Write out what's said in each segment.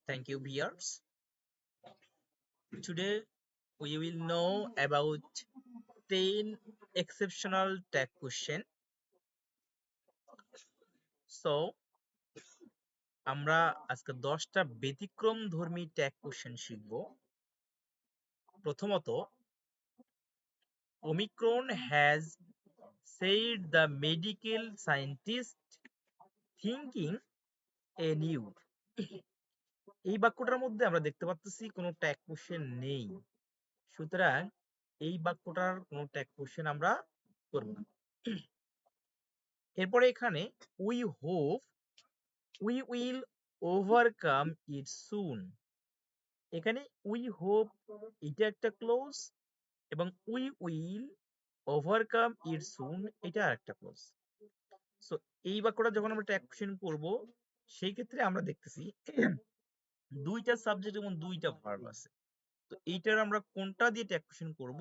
Thank you, viewers. Today we will know about 10 exceptional tag question. So আমরা আজকে 10টা ব্যতিক্রম ধর্মী ট্যাগ কোশ্চেন শিখব। প্রথমত, Omicron has said the medical scientist thinking a new. এই বাক্যটার মধ্যে আমরা দেখতে পাচ্ছি কোনো ট্যাগ কোশ্চেন নেই, সুতরাং এই বাক্যটার কোনো ট্যাগ কোশ্চেন আমরা করব না। এরপরে এখানে we hope we will overcome it soon. এখানে উই হোপ এটা একটা ক্লোজ এবং we will overcome it soon এটা আরেকটা ক্লোজ। সো এই বাক্যটা যখন আমরা ট্যাগ কোশ্চেন করব সেই ক্ষেত্রে আমরা দেখতেছি দুইটা সাবজেক্ট এবং দুইটা ভার্ব আছে। তো এইটার আমরা কোনটা দিয়ে ট্যাগ কোশ্চেন করব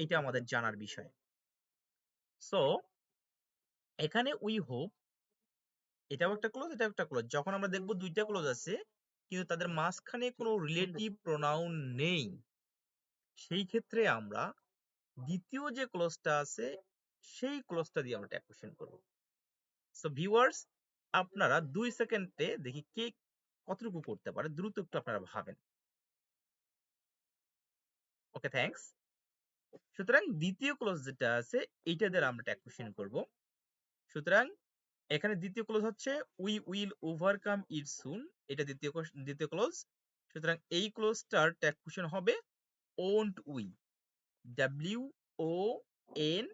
এটা আমাদের জানার বিষয়। সো এখানে উই হোপ এটাও একটা ক্লোজ, এটাও একটা ক্লোজ। যখন আমরা দেখব দুইটা ক্লোজ আছে কিন্তু তাদের মাঝখানে কোনো রিলেটিভ প্রোনাউন নেই, সেই ক্ষেত্রে আমরা দ্বিতীয় যে ক্লোজটা আছে সেই ক্লোজটা দিয়ে আমরা ট্যাগ কোশ্চেন করব। সো ভিউয়ার্স, আপনারা 2 সেকেন্ডে দেখি কে কতটুকু করতে পারে, দ্রুত একটু আপনারা ভাবেন। ওকে, থ্যাঙ্কস। সুতরাং দ্বিতীয় ক্লোজ যেটা আছে এইটা দিয়ে আমরা ট্যাগ কোশ্চেন করব। সুতরাং এখানে দ্বিতীয় ক্লোজ হচ্ছে we will overcome it soon, এটা দ্বিতীয় ক্লোজ। সুতরাং এই ক্লোজটার ট্যাগ কোশ্চেন হবে won't we, W O N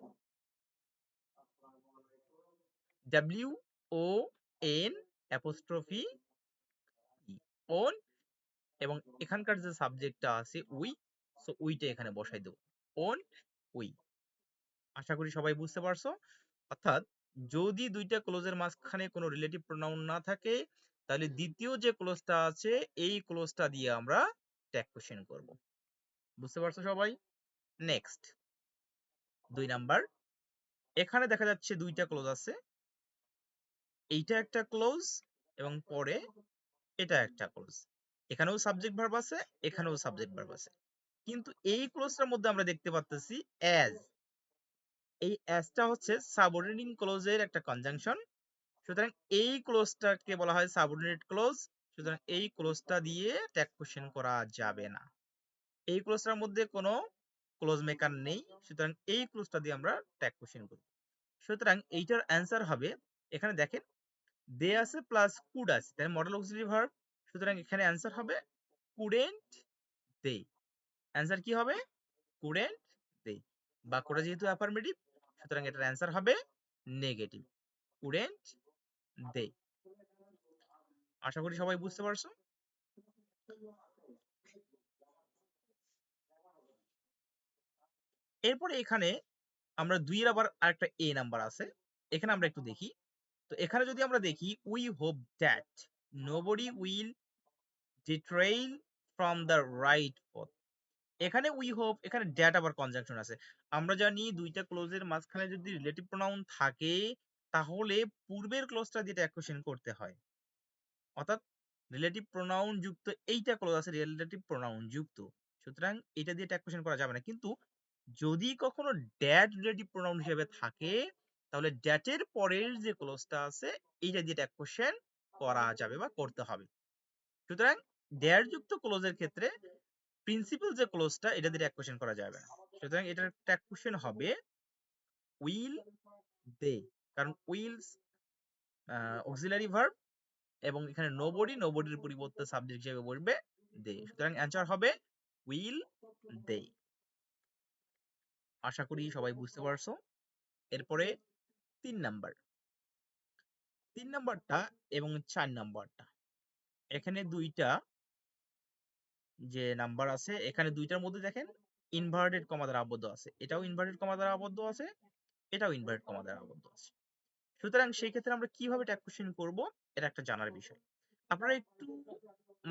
W O N apostrophe E, won, এবং এখানকার যে সাবজেক্টটা আছে উই, সো উইটা এখানে বসাই দেব, ওন উই। আশা করি সবাই বুঝতে পারছো। অর্থাৎ যদি দুইটা ক্লোজের মাঝখানে কোনো রিলেটিভ প্রোনাউন না থাকে তাহলে দ্বিতীয় যে ক্লোজটা আছে এই ক্লোজটা দিয়ে আমরা ট্যাগ কোশ্চেন করব। বুঝতে পারছো সবাই? নেক্সট 2 নাম্বার, এখানে দেখা যাচ্ছে দুইটা ক্লোজ আছে, এইটা একটা ক্লোজ এবং পরে এটা একটা ক্লোজ। এখানেও সাবজেক্ট ভার্ব আছে, এখানেও সাবজেক্ট ভার্ব আছে, কিন্তু এই ক্লোজটার মধ্যে আমরা দেখতে পাচ্ছি অ্যাজ। এই অ্যাজটা হচ্ছে সাবঅর্ডিনেটিং ক্লোজের একটা কনজাংশন। সুতরাং এই ক্লোজটাকে বলা হয় সাবঅর্ডিনেট ক্লোজ। সুতরাং এই ক্লোজটা দিয়ে ট্যাগ কোশ্চেন করা যাবে না। এই ক্লোজটার মধ্যে কোনো ক্লোজ মেকার নেই, সুতরাং এই ক্লোজটা দিয়ে আমরা ট্যাগ কোশ্চেন করব। সুতরাং এইটার অ্যান্সার হবে, এখানে দেখেন দে আছে প্লাস কুড আছে, তাই মডেল অক্সিলারি ভার্ব। সুতরাং এখানে অ্যান্সার হবে কুডেন্ট দে। অ্যান্সার কি হবে? কুডেন্ট দে। বাক্যটা যেহেতু অ্যাফার্মেটিভ সুতরাং এটার অ্যান্সার হবে নেগেটিভ, কুডেন্ট দে। আশা করি সবাই বুঝতে পারছো। এরপরে এখানে আমরা 2 এর আবার আরেকটা এ নাম্বার আছে, এখানে আমরা একটু দেখি। তো এখানে যদি আমরা দেখি we hope that nobody will derail from the right পথ। এখানে উই হোপ, এখানে দ্যাট আবার কনজাংশন আছে। আমরা জানি দুইটা ক্লোজের মাঝখানে যদি রিলেটিভ প্রোনাউন থাকে তাহলে পূর্বের ক্লোজটা দিয়ে ট্যাগ কোশ্চেন করতে হয়। অর্থাৎ রিলেটিভ প্রোনাউন যুক্ত এইটা ক্লোজ আছে রিলেটিভ প্রোনাউন যুক্ত, সুতরাং এটা দিয়ে ট্যাগ কোশ্চেন করা যাবে না। কিন্তু যদি কখনো ড্যাট রিলেটিভ প্রোনাউন হিসেবে থাকে তাহলে ড্যাটের পরের যে ক্লোজটা আছে এইটা দিয়ে ট্যাগ কোশ্চেন করা যাবে বা করতে হবে। সুতরাং ড্যাট যুক্ত ক্লোজের ক্ষেত্রে প্রিন্সিপাল যে ক্লোজটা এটা দিয়ে ট্যাগ কোশ্চেন করা যাবে না। সুতরাং এটার ট্যাগ কোশ্চেন হবে উইল দে, কারণ উইলস অক্সিলারি ভার্ব এবং এখানে নোবডির পরিবর্তে সাবজেক্ট হিসেবে বসবে দে। সুতরাং অ্যান্সার হবে উইল দে। আশা করি সবাই বুঝতে পারছো। এরপরে 3 নাম্বার, 3 নাম্বারটা এবং 4 নাম্বারটা, এখানে দুইটা যে নাম্বার আছে এখানে দুইটার মধ্যে দেখেন ইনভার্টেড কমা দ্বারা আবদ্ধ আছে, এটাও ইনভার্টেড কমা দ্বারা আবদ্ধ আছে, এটাও ইনভার্টেড কমা দ্বারা আবদ্ধ আছে। সুতরাং সেই ক্ষেত্রে আমরা কিভাবে ট্যাগ কোশ্চেন করব এটা একটা জানার বিষয়। আপনারা একটু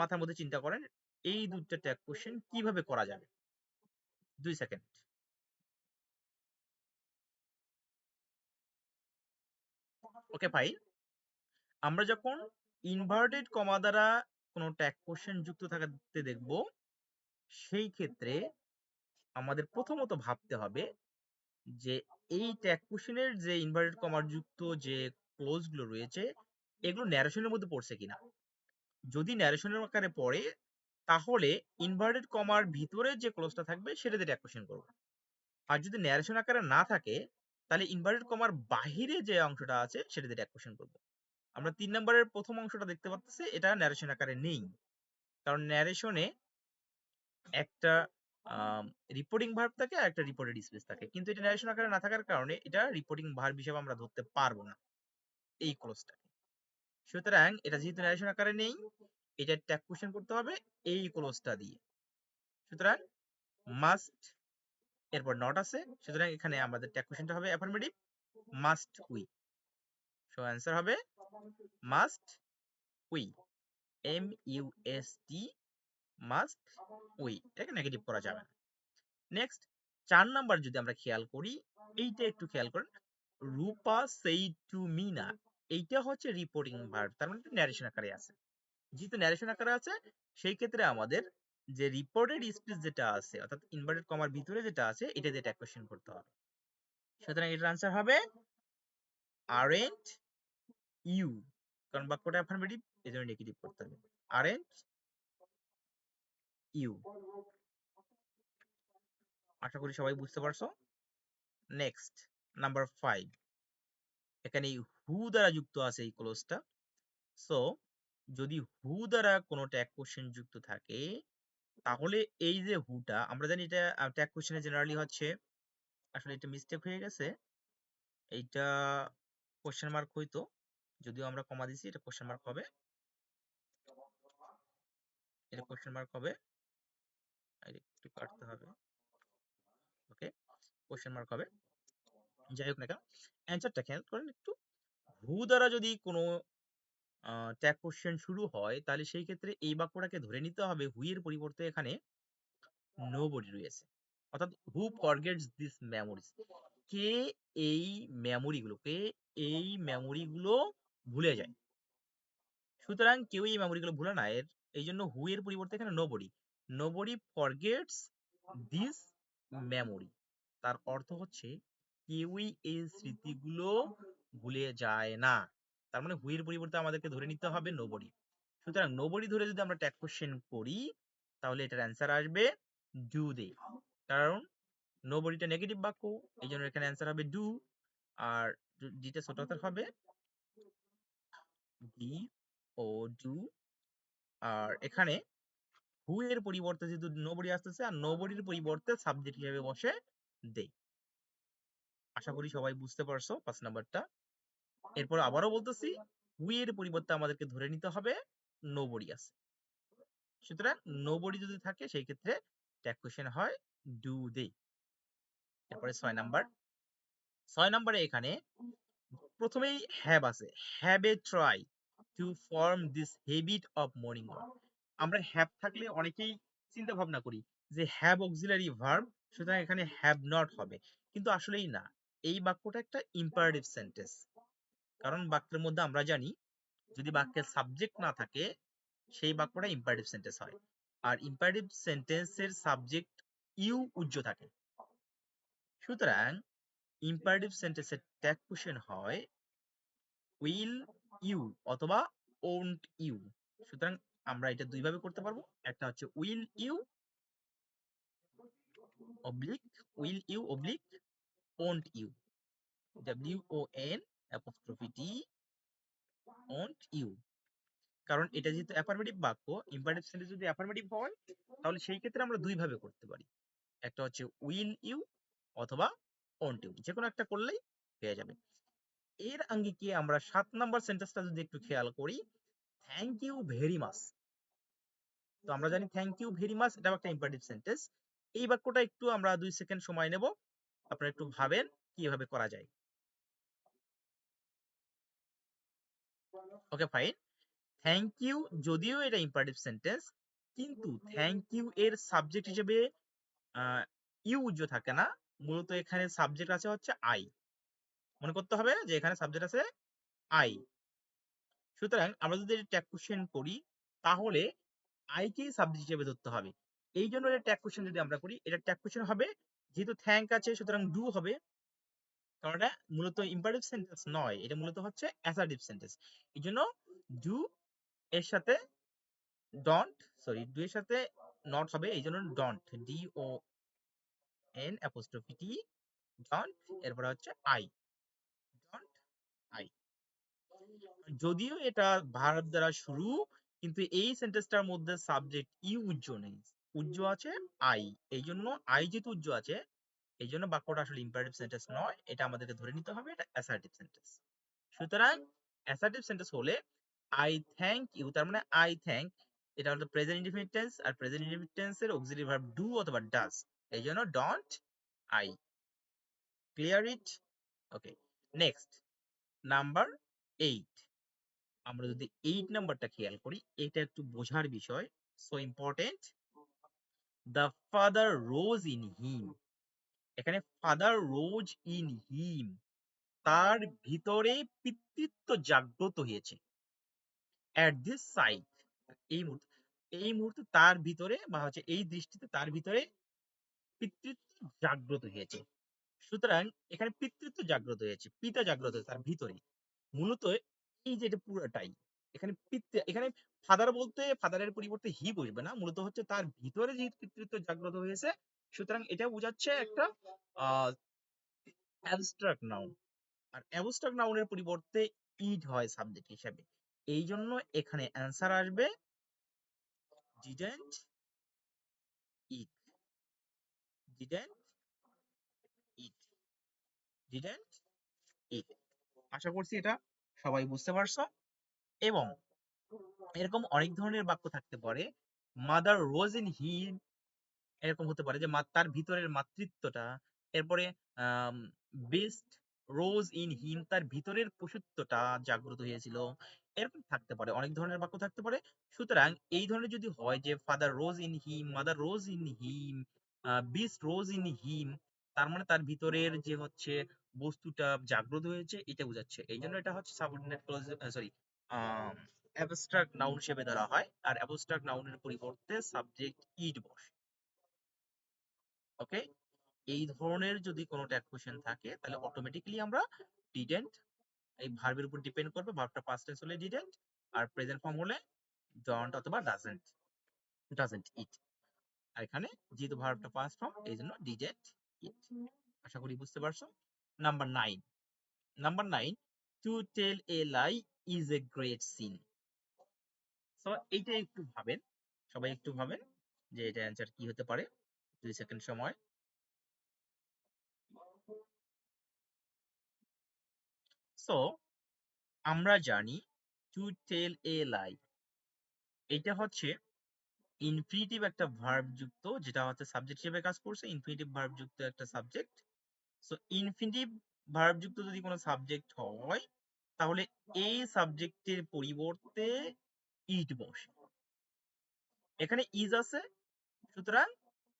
মাথার মধ্যে চিন্তা করেন এই দুইটা ট্যাগ কোশ্চেন কিভাবে করা যাবে। 2 সেকেন্ড। ওকে ভাই, আমরা যখন ইনভার্টেড কমা দ্বারা কোনো ট্যাগ কোশ্চেন যুক্ত থাকতে দেখব, সেই ক্ষেত্রে আমাদের প্রথমত ভাবতে হবে যে এই ট্যাগ কোশ্চেনের যে ইনভার্টেড কমার যুক্ত যে ক্লোজ গুলো রয়েছে এগুলো ন্যারেশনের মধ্যে পড়ছে কিনা। যদি ন্যারেশনের আকারে পড়ে তাহলে ইনভার্টেড কমার ভিতরে যে ক্লোজটা থাকবে সেটাতে ট্যাগ কোশ্চেন করব। আর যদি ন্যারেশন আকারে না থাকে তাহলে ইনভার্টেড কমার বাহিরে যে অংশটা আছে সেটাতে ট্যাগ কোশ্চেন করব। আমরা 3 নম্বরের প্রথম অংশটা দেখতে পাচ্ছি, এটা ন্যারেশন আকারে নেই, কারণ ন্যারেশনে একটা রিপোর্টিং ভার্ব থাকে আর একটা রিপোর্টেড স্পেস থাকে, কিন্তু এটা ন্যারেশন আকারে না থাকার কারণে এটা রিপোর্টিং ভার্ব হিসেবে আমরা ধরতে পারবো না এই ক্লোজটাকে। সুতরাং এটা যেহেতু ন্যারেশন আকারে নেই, এটা ট্যাগ কোশ্চেন করতে হবে এই ক্লোজটা দিয়ে। সুতরাং মাস্ট, এরপর নট আছে, সুতরাং এখানে আমাদের ট্যাগ কোশ্চেনটা হবে affirmative, must we. So answer হবে must we, MUST, must we. এটাকে নেগেটিভ করা যাবে না। নেক্সট 4 নাম্বার যদি আমরা খেয়াল করি, এইটা একটু খেয়াল করেন, রূপা সেইড টু মিনা, এইটা হচ্ছে রিপোর্টিং ভার্ব, তার মানে ন্যারেশন আকারে আছে। যেহেতু ন্যারেশন আকারে আছে সেই ক্ষেত্রে আমাদের যে রিপোর্টেড স্পিচ যেটা আছে অর্থাৎ ইনভার্টেড কমার ভিতরে যেটা আছে এটা দিয়ে ট্যাগ কোশ্চেন করতে হবে। সুতরাং এটার আনসার হবে আরেন্ট ইউ, কারণ বাক্যটা অ্যাফার্মেটিভ এজন্য নেগেটিভ করতে হবে, আরেন্ট ইউ। আশা করি সবাই বুঝতে পারছো। নেক্সট নাম্বার 5, এখানে হু দ্বারা যুক্ত আছে এই ক্লোজটা। সো যদি হু দ্বারা কোনো ট্যাগ কোশ্চেন যুক্ত থাকে তাহলে এই যে হুটা, আমরা জানি এটা ট্যাগ কোশ্চেনে জেনারেলি হচ্ছে, আসলে এটা মিস্টেক হয়ে গেছে, এইটা কোশ্চেন মার্ক হইতো, যদিও আমরা কমা দিছি, এটা কোশ্চেন মার্ক হবে, এটা কোশ্চেন মার্ক হবে, একটু কাটতে হবে, ওকে, কোশ্চেন মার্ক হবে। যাই হোক না কেন, অ্যান্সারটা খেয়াল করেন একটু, হু দ্বারা যদি কোনো ট্যাগ কোশ্চেন শুরু হয় তাহলে সেই ক্ষেত্রে এই বাক্যটাকে ধরে নিতে হবে হু এর পরিবর্তে এখানে নোবডি রয়েছে, অর্থাৎ হু ফরগেটস দিস মেমোরিজ, কে এই মেমোরিগুলোকে, এই মেমোরিগুলো ভুলে যায়। সুতরাং কেউ এই মেমোরিগুলো ভুলে না, এই জন্য হু এর পরিবর্তে এখানে nobody, nobody forgets this memory, তার অর্থ হচ্ছে কেউই এই স্মৃতিগুলো ভুলে যায় না। তার মানে হু এর পরিবর্তে আমাদেরকে ধরে নিতে হবে নোবডি। সুতরাং নোবডি ধরে যদি আমরা ট্যাগ কোশ্চেন করি তাহলে এটার অ্যান্সার আসবে ডু দে, কারণ নোবডিটা নেগেটিভ বাক্য, এই জন্য এখানে অ্যান্সার হবে ডু, আর ডিটা ছোট হাতের হবে ডি ও ডু, আর এখানে হু এর পরিবর্তে যেহেতু নোবডি আসতেছে আর নোবডির পরিবর্তে সাবজেক্ট হিসেবে বসে দে। আশা করি সবাই বুঝতে পারছো 5 নাম্বারটা। এরপর আবারও বলতেছি, হু এর পরিবর্তে আমাদেরকে ধরে নিতে হবে নোবডি আছে, সুতরাং নোবডি যদি থাকে সেই ক্ষেত্রে ট্যাগ কোশ্চেন হয় ডু দে। এরপরে 6 নাম্বার, 6 নাম্বারে এখানে প্রথমেই হ্যাভ আছে, have a try to form this habit of morning walk. আমরা হ্যাভ থাকলে অনেকেই চিন্তা ভাবনা করি যে হ্যাভ অক্সিলারি ভার্ব, সুতরাং এখানে হ্যাভ নট হবে, কিন্তু আসলেই না, এই বাক্যটা একটা ইম্পারেটিভ সেন্টেন্স, কারণ বাক্যের মধ্যে আমরা জানি যদি বাক্যের সাবজেক্ট না থাকে সেই বাক্যটা ইম্পারেটিভ সেন্টেন্স হয়, আর ইম্পারেটিভ সেন্টেন্সের সাবজেক্ট ইউ উজ্জ থাকে। সুতরাং ইম্পারেটিভ সেন্টেন্সের ট্যাগ কোশ্চেন হয় উইল ইউ অথবা ওন্ট ইউ। সুতরাং আমরা এটা দুই ভাবে করতে পারবো, একটা হচ্ছে will you oblique, will you oblique won't you, WON apostrophe T won't you. কারণ এটা যেহেতু অ্যাফার্মেটিভ বাক্য, ইম্পারেটিভ সেন্টেন্স যদি অ্যাফার্মেটিভ হয় তাহলে সেই ক্ষেত্রে আমরা দুই ভাবে করতে পারি, একটা হচ্ছে উইল ইউ অথবা ওন্ট ইউ, যে কোনো একটা করলেই হয়ে যাবে। এর আঙ্গিকে আমরা 7 নাম্বার সেন্টেন্সটা যদি একটু খেয়াল করি, থ্যাংক ইউ ভেরি মাচ। তো আমরা জানি থ্যাংক ইউ ভেরি মাচ এটাও একটা ইম্পারেটিভ সেন্টেন্স। এই বাক্যটা একটু আমরা 2 সেকেন্ড সময় নেব, আপনারা একটু ভাবেন কিভাবে করা যায়। ওকে ফাইন, থ্যাংক ইউ যদিও এটা ইম্পারেটিভ সেন্টেন্স, কিন্তু থ্যাংক ইউ এর সাবজেক্ট হিসেবে ইউ উজ্জ থাকে না, মূলত এখানে সাবজেক্ট আছে হচ্ছে আই, মনে করতে হবে যে এখানে সাবজেক্ট আছে আই। সুতরাং আমরা যদি ট্যাগ কোশ্চেন করি তাহলে আইকেই সাবজেক্ট হিসেবে ধরতে হবে। এই জন্য এটা ট্যাগ কোশ্চেন যদি আমরা করি, এটা ট্যাগ কোশ্চেন হবে, যেহেতু থ্যাঙ্ক আছে সুতরাং ডু হবে, কারণ এটা মূলত ইম্পারেটিভ সেন্টেন্স নয়, এটা মূলত হচ্ছে অ্যাসার্টিভ সেন্টেন্স। এই জন্য ডু এর সাথে ডন্ট, সরি ডু এর সাথে নট হবে, এই জন্য don't, D O N apostrophe T, don't, এরপরে হচ্ছে আই, ডন্ট আই। যদিও এটা ভার্ব দ্বারা শুরু, কিন্তু এই সেন্টেন্সটার মধ্যে সাবজেক্ট ইউজ্জ নেই, উজ্জ আছে আই। এই জন্য আই যেহেতু উজ্জ আছে, এই জন্য বাক্যটা আসলে ইম্পারেটিভ সেন্টেন্স নয়, এটা আমাদেরকে ধরে নিতে হবে এটা অ্যাসার্টিভ সেন্টেন্স। সুতরাং অ্যাসার্টিভ সেন্টেন্স হলে আই থ্যাংক ইউ, তার মানে আই থ্যাংক, এটা হলো প্রেজেন্ট ইনডিফিনিট টেন্স, আর প্রেজেন্ট ইনডিফিনিট টেন্সের অক্সিলারি ভার্ব ডু অথবা ডাজ, এই জন্য don't I. Clear it? Okay, next number 8। আমরা যদি 8 নাম্বারটা খেয়াল করি, এটা একটু বোঝার বিষয়, so important. The father rose in him, এখানে ফাদার রোজ ইন হিম, তার ভিতরে পিতৃত্ব জাগ্রত হয়েছে। অ্যাট দিস সাইট, এই মুহূর্তে, এই মুহূর্তে তার ভিতরে বা হচ্ছে এই দৃষ্টিতে তার ভিতরে পিতৃত্ব জাগ্রত হয়েছে। সুতরাং এখানে পিতৃত্ব জাগ্রত হয়েছে, পিতা জাগ্রত হয়েছে তার ভিতরে। মূলত এই যে এটা পুরোটাই, এখানে এখানে ফাদার বলতে ফাদারের পরিবর্তে হি বসবে না, মূলত হচ্ছে তার ভিতরে যে পিতৃত্ব জাগ্রত হয়েছে, সুতরাং এটা বোঝাচ্ছে একটা অ্যাবস্ট্রাক্ট নাউন। আর অ্যাবস্ট্রাক্ট নাউনের পরিবর্তে ইট হয় সাবজেক্ট হিসেবে, এই জন্য এখানে অ্যান্সার আসবে didn't it, didn't it, didn't it. আশা করছি এটা সবাই বুঝতে পারছো। এবং এরকম অনেক ধরনের বাক্য থাকতে পারে, মাদার রোজ ইন হিম, এরকম হতে পারে যে তার ভিতরের মাতৃত্বটা, এরপরে বেস্ট রোজ ইন হিম, তার ভিতরের পশুত্বটা জাগ্রত হয়েছিল, এরকম থাকতে পারে, অনেক ধরনের বাক্য থাকতে পারে। সুতরাং এই ধরনের যদি হয় যে father rose in him, mother rose in him, beast rose in him, তার মানে তার ভিতরের যে হচ্ছে বস্তুটা জাগ্রত হয়েছে, এটা বোঝাচ্ছে। এই জন্য এটা হচ্ছে subordinate clause, sorry abstract noun হিসেবে ধরা হয়, আর অ্যাবস্ট্রাক্ট নাউনের পরিবর্তে সাবজেক্ট ইট বসে। ওকে, এই ধরনের যদি কোনো ট্যাগ কোশ্চেন থাকে, তাহলে অটোমেটিক্যালি আমরা ডিডেন্ট, এই ভার্বের উপর ডিপেন্ড করবে, ভার্বটা পাস্ট টেন্স হলে ডিডেন্ট, আর প্রেজেন্ট ফর্ম হলে ডন্ট অথবা ডাজন্ট, ডাজন্ট ইট। আর এখানে যেহেতু ভার্বটা পাস্ট ফর্ম, এই জন্য ডিডেন্ট ইট। আশা করি বুঝতে পারছো। Number 9, number 9, to tell a lie is a great sin. So এইটা একটু ভাবেন, সবাই একটু ভাবেন যে এটা অ্যান্সার কি হতে পারে। 2 সেকেন্ড সময়। সো আমরা জানি টু টেল এ লাই, এটা হচ্ছে ইনফিনিটিভ একটা ভার্ব যুক্ত, যেটা হচ্ছে সাবজেক্ট হিসেবে কাজ করছে, ইনফিনিটিভ ভার্ব যুক্ত একটা সাবজেক্ট। সো ইনফিনিটিভ ভার্ব যুক্ত যদি কোনো সাবজেক্ট হয়, তাহলে এই সাবজেক্টের পরিবর্তে ইট বসে। এখানে ইজ আছে, সুতরাং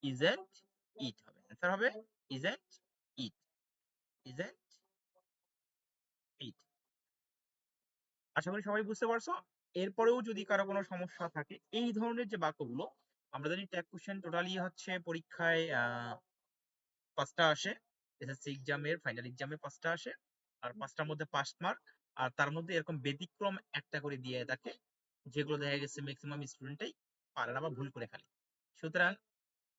ইজেন্ট ইট হবে, অ্যান্সার হবে ইজেন্ট ইট, ইজেন্ট ইট। আশা করি সবাই বুঝতে পারছো। এরপরেও যদি কারো কোনো সমস্যা থাকে, এই ধরনের যে বাক্যগুলো, আমরা জানি ট্যাগ কোশ্চেন টোটালি হচ্ছে পরীক্ষায় 5টা আসে, এসএসসি এক্সামের ফাইনাল এক্সামে 5টা আসে, আর 5টার মধ্যে পাস মার্ক, আর তার মধ্যে এরকম ব্যতিক্রম একটা করে দিয়ে থাকে, যেগুলো দেখা গেছে ম্যাক্সিমাম স্টুডেন্টই পারে না বা ভুল করে ফেলে। সুতরাং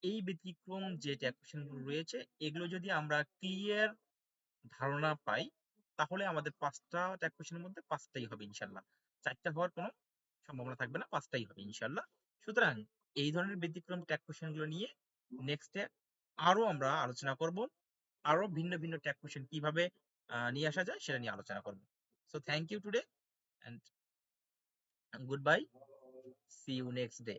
এই ব্যতিক্রম যে ট্যাগ কোশ্চেন গুলো রয়েছে, এগুলো যদি আমরা ক্লিয়ার ধারণা পাই, তাহলে আমাদের 5টা ট্যাগ কোশ্চেনের মধ্যে 5টাই হবে ইনশাল্লাহ, 4টা হওয়ার কোনো সম্ভাবনা থাকবে না, 5টাই হবে ইনশাল্লাহ। সুতরাং এই ধরনের ব্যতিক্রম ট্যাগ কোশ্চেন গুলো নিয়ে নেক্সটে আরো আমরা আলোচনা করব, আরো ভিন্ন ভিন্ন ট্যাগ কোশ্চেন কিভাবে নিয়ে আসা যায় সেটা নিয়ে আলোচনা করব। So thank you today, and goodbye, see you next day.